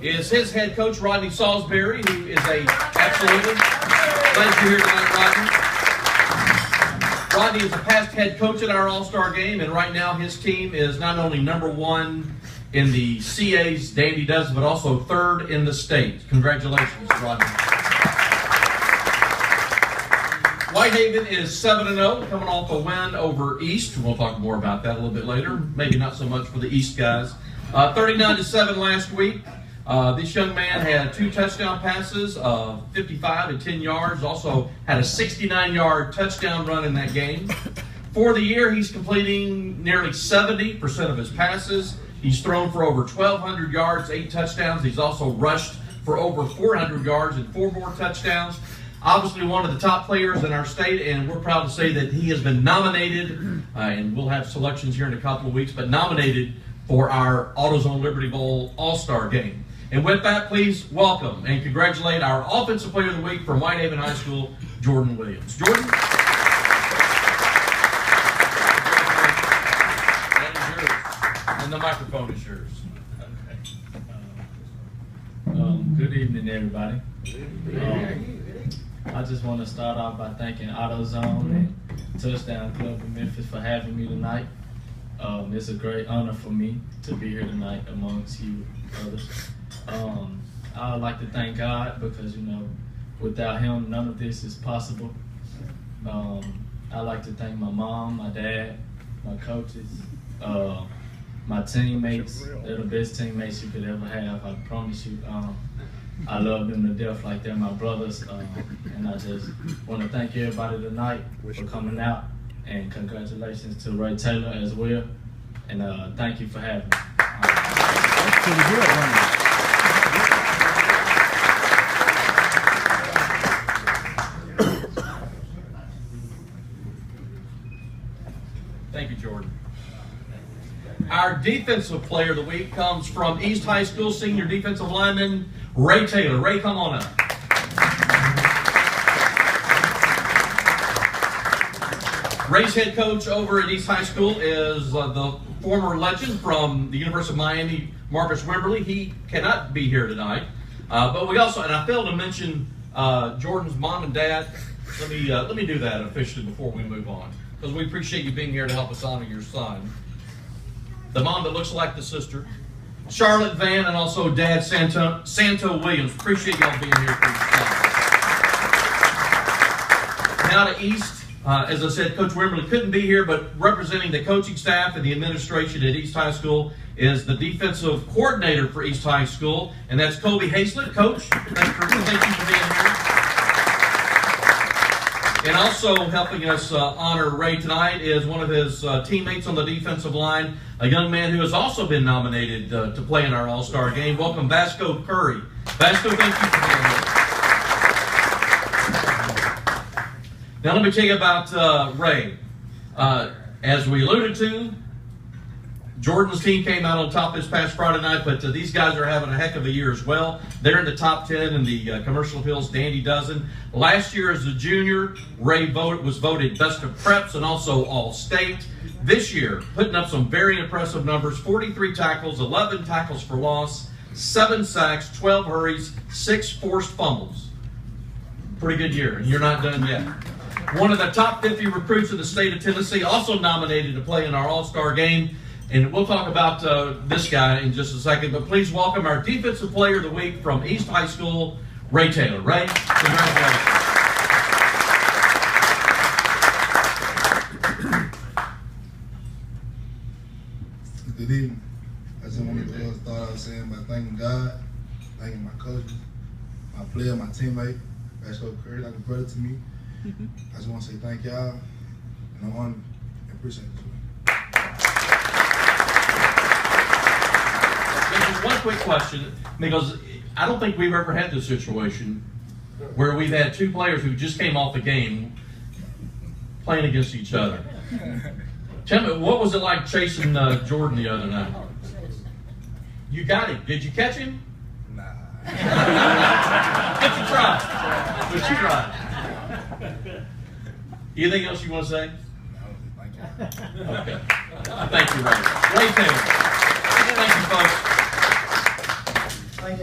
is his head coach, Rodney Salisbury, who is absolutely glad you're here tonight, Rodney. Rodney is a past head coach at our All-Star game, and right now his team is not only #1 in the CA's Dandy Dozen, but also 3rd in the state. Congratulations, Rodney. Whitehaven is 7-0, coming off a win over East. We'll talk more about that a little bit later. Maybe not so much for the East guys. 39-7 last week. This young man had 2 touchdown passes of 55 and 10 yards. Also had a 69-yard touchdown run in that game. For the year, he's completing nearly 70% of his passes. He's thrown for over 1,200 yards, 8 touchdowns. He's also rushed for over 400 yards and 4 more touchdowns. Obviously one of the top players in our state, and we're proud to say that he has been nominated, and we'll have selections here in a couple of weeks, but nominated for our AutoZone Liberty Bowl All-Star Game. And with that, please welcome and congratulate our Offensive Player of the Week from Whitehaven High School, Jordan Williams. Jordan? That is yours. And the microphone is yours. Good evening, everybody. I just want to start off by thanking AutoZone and Touchdown Club in Memphis for having me tonight. It's a great honor for me to be here tonight amongst you others. I would like to thank God because, you know, without Him, none of this is possible. I'd like to thank my mom, my dad, my coaches, my teammates. They're the best teammates you could ever have, I promise you. I love them to death like they're my brothers, and I just want to thank everybody tonight for coming out, and congratulations to Ray Taylor as well, and thank you for having me. Thank you, Jordan. Our Defensive Player of the Week comes from East High School senior defensive lineman Ray Taylor. Ray, come on up. Ray's head coach over at East High School is the former legend from the University of Miami, Marcus Wimberly. He cannot be here tonight. But we also, and I failed to mention Jordan's mom and dad. Let me do that officially before we move on, because we appreciate you being here to help us honor your son. The mom that looks like the sister, Charlotte Van, and also Dad Santo Williams. Appreciate y'all being here for your son. Now to East, as I said, Coach Wimberly couldn't be here, but representing the coaching staff and the administration at East High School is the defensive coordinator for East High School, and that's Kobe Hazlett. Coach, thank you for being here. And also helping us honor Ray tonight is one of his teammates on the defensive line, a young man who has also been nominated to play in our All-Star game. Welcome, Vasco Curry. Vasco, thank you for being here. Now let me tell you about Ray. As we alluded to, Jordan's team came out on top this past Friday night, but these guys are having a heck of a year as well. They're in the top 10 in the Commercial Appeals Dandy Dozen. Last year as a junior, Ray was voted Best of Preps and also All-State. This year, putting up some very impressive numbers: 43 tackles, 11 tackles for loss, 7 sacks, 12 hurries, 6 forced fumbles. Pretty good year, and you're not done yet. One of the top 50 recruits in the state of Tennessee, also nominated to play in our All-Star game. And we'll talk about this guy in just a second, but please welcome our Defensive Player of the Week from East High School, Ray Taylor. Ray, congratulations. Good evening. I just wanted to start out saying by thanking God, thanking my coaches, my player, my teammate, Vasco Curry, like a brother to me. I just want to say thank y'all, and I'm honored and appreciate it. One quick question, because I don't think we've ever had this situation where we've had 2 players who just came off the game playing against each other. Tell me, what was it like chasing Jordan the other night? You got him. Did you catch him? Nah. But you tried. But you tried. Anything else you want to say? No, thank you. Okay. Thank you, Ray. Ray Taylor. Thank you, folks.